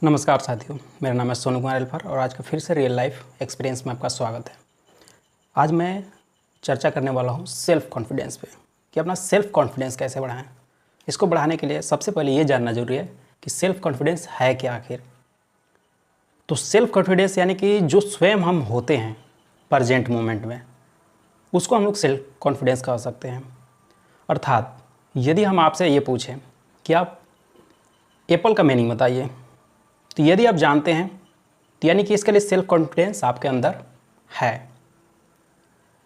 नमस्कार साथियों, मेरा नाम है सोनू कुमार एल्फर और आज का फिर से रियल लाइफ एक्सपीरियंस में आपका स्वागत है। आज मैं चर्चा करने वाला हूँ सेल्फ़ कॉन्फिडेंस पे कि अपना सेल्फ़ कॉन्फिडेंस कैसे बढ़ाएं। इसको बढ़ाने के लिए सबसे पहले ये जानना जरूरी है कि सेल्फ़ कॉन्फिडेंस है क्या आखिर। तो सेल्फ़ कॉन्फिडेंस यानी कि जो स्वयं हम होते हैं प्रेजेंट मोमेंट में, उसको हम लोग सेल्फ़ कॉन्फिडेंस कह सकते हैं। अर्थात यदि हम आपसे ये पूछें कि आप एप्पल का मीनिंग बताइए, तो यदि आप जानते हैं तो यानी कि इसके लिए सेल्फ कॉन्फिडेंस आपके अंदर है।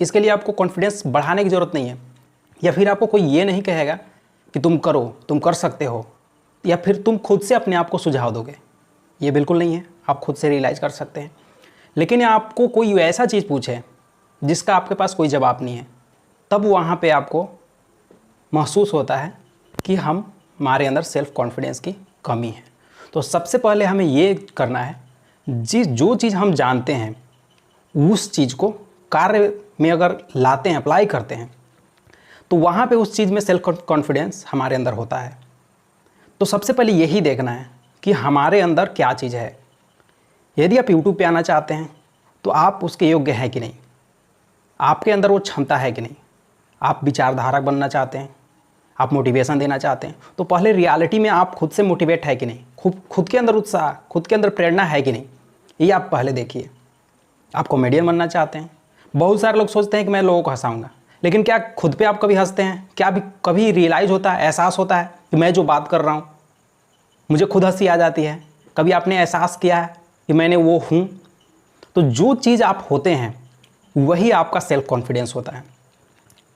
इसके लिए आपको कॉन्फिडेंस बढ़ाने की ज़रूरत नहीं है, या फिर आपको कोई ये नहीं कहेगा कि तुम करो, तुम कर सकते हो, या फिर तुम खुद से अपने आप को सुझाव दोगे। ये बिल्कुल नहीं है, आप खुद से रियलाइज़ कर सकते हैं। लेकिन आपको कोई ऐसा चीज़ पूछे जिसका आपके पास कोई जवाब नहीं है, तब वहाँ पर आपको महसूस होता है कि हमारे अंदर सेल्फ कॉन्फिडेंस की कमी है। तो सबसे पहले हमें ये करना है, जो चीज़ हम जानते हैं उस चीज़ को कार्य में अगर लाते हैं, अप्लाई करते हैं, तो वहाँ पे उस चीज़ में सेल्फ कॉन्फिडेंस हमारे अंदर होता है। तो सबसे पहले यही देखना है कि हमारे अंदर क्या चीज़ है। यदि आप यूट्यूब पे आना चाहते हैं तो आप उसके योग्य हैं कि नहीं, आपके अंदर वो क्षमता है कि नहीं। आप विचारधारक बनना चाहते हैं, आप मोटिवेशन देना चाहते हैं, तो पहले रियलिटी में आप खुद से मोटिवेट है कि नहीं, खुद के अंदर उत्साह, खुद के अंदर प्रेरणा है कि नहीं, ये आप पहले देखिए। आप कॉमेडियन बनना चाहते हैं, बहुत सारे लोग सोचते हैं कि मैं लोगों को हंसाऊंगा, लेकिन क्या खुद पे आप कभी हंसते हैं? क्या कभी रियलाइज़ होता है, एहसास होता है कि मैं जो बात कर रहा हूँ मुझे खुद हंसी आ जाती है? कभी आपने एहसास किया है कि मैंने वो हूँ? तो जो चीज़ आप होते हैं वही आपका सेल्फ कॉन्फिडेंस होता है,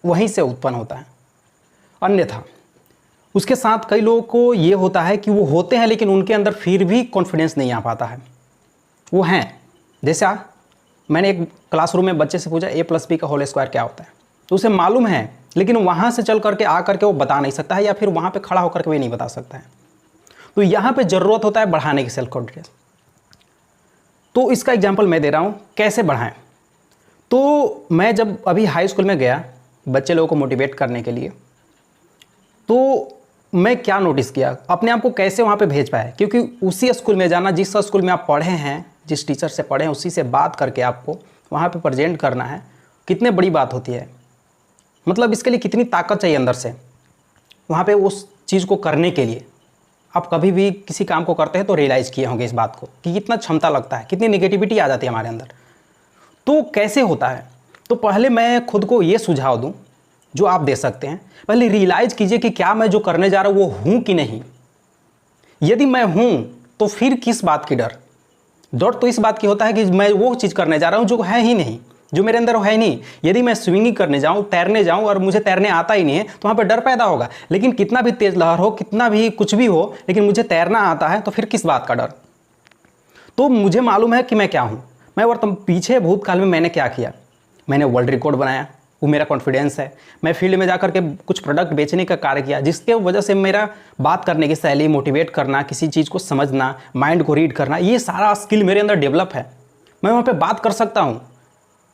वहीं से उत्पन्न होता है। अन्यथा उसके साथ कई लोगों को ये होता है कि वो होते हैं लेकिन उनके अंदर फिर भी कॉन्फिडेंस नहीं आ पाता है। वो हैं, जैसे मैंने एक क्लासरूम में बच्चे से पूछा a+b का होल स्क्वायर क्या होता है, तो उसे मालूम है लेकिन वहाँ से चल करके आ करके वो बता नहीं सकता है, या फिर वहाँ पे खड़ा होकर के भी नहीं बता सकता है। तो यहाँ पे ज़रूरत होता है बढ़ाने की सेल्फ कॉन्फिडेंस। तो इसका एग्जाम्पल मैं दे रहा हूँ कैसे बढ़ाएं। तो मैं जब अभी हाई स्कूल में गया बच्चे लोगों को मोटिवेट करने के लिए, तो मैं क्या नोटिस किया, अपने आप को कैसे वहाँ पे भेज पाया, क्योंकि उसी स्कूल में जाना जिस स्कूल में आप पढ़े हैं, जिस टीचर से पढ़े हैं, उसी से बात करके आपको वहाँ पे प्रेजेंट करना है, कितने बड़ी बात होती है। मतलब इसके लिए कितनी ताकत चाहिए अंदर से वहाँ पे उस चीज़ को करने के लिए। आप कभी भी किसी काम को करते हैं तो रियलाइज़ किए होंगे इस बात को कि कितना क्षमता लगता है, कितनी नेगेटिविटी आ जाती है हमारे अंदर। तो कैसे होता है, तो पहले मैं खुद को ये सुझाव दूँ जो आप दे सकते हैं। पहले रियलाइज़ कीजिए कि क्या मैं जो करने जा रहा हूँ वो हूँ कि नहीं। यदि मैं हूँ तो फिर किस बात की डर तो इस बात की होता है कि मैं वो चीज़ करने जा रहा हूँ जो है ही नहीं, जो मेरे अंदर है नहीं। यदि मैं स्विमिंग करने जाऊँ, तैरने जाऊँ और मुझे तैरने आता ही नहीं है, तो वहाँ पर डर पैदा होगा। लेकिन कितना भी तेज़ लहर हो, कितना भी कुछ भी हो, लेकिन मुझे तैरना आता है, तो फिर किस बात का डर। तो मुझे मालूम है कि मैं क्या हूँ। मैं वर्तमान पीछे भूतकाल में मैंने क्या किया, मैंने वर्ल्ड रिकॉर्ड बनाया, वो मेरा कॉन्फिडेंस है। मैं फील्ड में जाकर के कुछ प्रोडक्ट बेचने का कार्य किया, जिसके वजह से मेरा बात करने की शैली, मोटिवेट करना, किसी चीज़ को समझना, माइंड को रीड करना, ये सारा स्किल मेरे अंदर डेवलप है। मैं वहाँ पे बात कर सकता हूँ,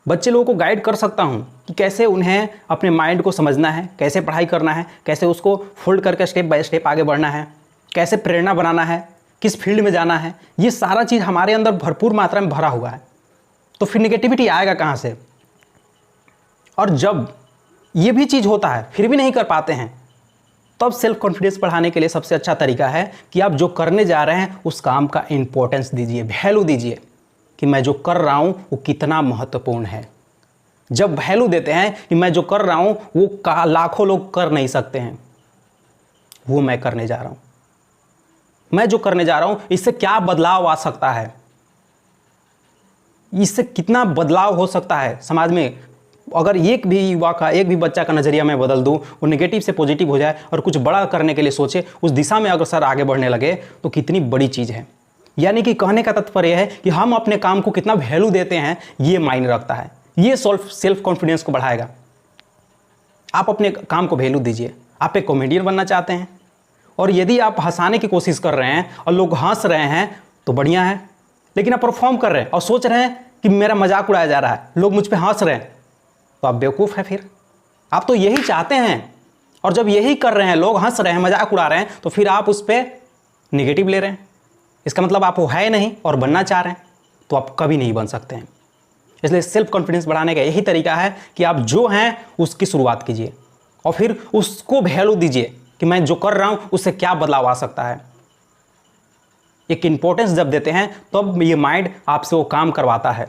बच्चे लोगों को गाइड कर सकता हूँ कि कैसे उन्हें अपने माइंड को समझना है, कैसे पढ़ाई करना है, कैसे उसको फोल्ड करके स्टेप बाय स्टेप आगे बढ़ना है, कैसे प्रेरणा बनाना है, किस फील्ड में जाना है। ये सारा चीज़ हमारे अंदर भरपूर मात्रा में भरा हुआ है। तो फिर निगेटिविटी आएगा कहाँ से। और जब ये भी चीज़ होता है फिर भी नहीं कर पाते हैं, तब सेल्फ कॉन्फिडेंस बढ़ाने के लिए सबसे अच्छा तरीका है कि आप जो करने जा रहे हैं उस काम का इंपॉर्टेंस दीजिए, वैल्यू दीजिए कि मैं जो कर रहा हूँ वो कितना महत्वपूर्ण है। जब वैल्यू देते हैं कि मैं जो कर रहा हूँ वो लाखों लोग कर नहीं सकते हैं, वो मैं करने जा रहा हूँ, मैं जो करने जा रहा हूँ इससे क्या बदलाव आ सकता है, इससे कितना बदलाव हो सकता है समाज में। अगर एक भी युवा का, एक भी बच्चा का नज़रिया मैं बदल दूं, वो नेगेटिव से पॉजिटिव हो जाए और कुछ बड़ा करने के लिए सोचे, उस दिशा में अगर सर आगे बढ़ने लगे, तो कितनी बड़ी चीज़ है। यानी कि कहने का तात्पर्य है कि हम अपने काम को कितना वैल्यू देते हैं, ये मायने रखता है। ये सेल्फ कॉन्फिडेंस को बढ़ाएगा। आप अपने काम को वैल्यू दीजिए। आप एक कॉमेडियन बनना चाहते हैं और यदि आप हंसाने की कोशिश कर रहे हैं और लोग हंस रहे हैं तो बढ़िया है, लेकिन आप परफॉर्म कर रहे हैं और सोच रहे हैं कि मेरा मजाक उड़ाया जा रहा है, लोग मुझ पर हंस रहे हैं, तो आप बेवकूफ़ हैं। फिर आप तो यही चाहते हैं, और जब यही कर रहे हैं, लोग हंस रहे हैं, मजाक उड़ा रहे हैं, तो फिर आप उस पर नेगेटिव ले रहे हैं। इसका मतलब आप वो है नहीं और बनना चाह रहे हैं तो आप कभी नहीं बन सकते हैं। इसलिए सेल्फ कॉन्फिडेंस बढ़ाने का यही तरीका है कि आप जो हैं उसकी शुरुआत कीजिए और फिर उसको वैल्यू दीजिए कि मैं जो कर रहा हूं उससे क्या बदलाव आ सकता है। एक इंपॉर्टेंस जब देते हैं तब ये माइंड आपसे वो काम करवाता है।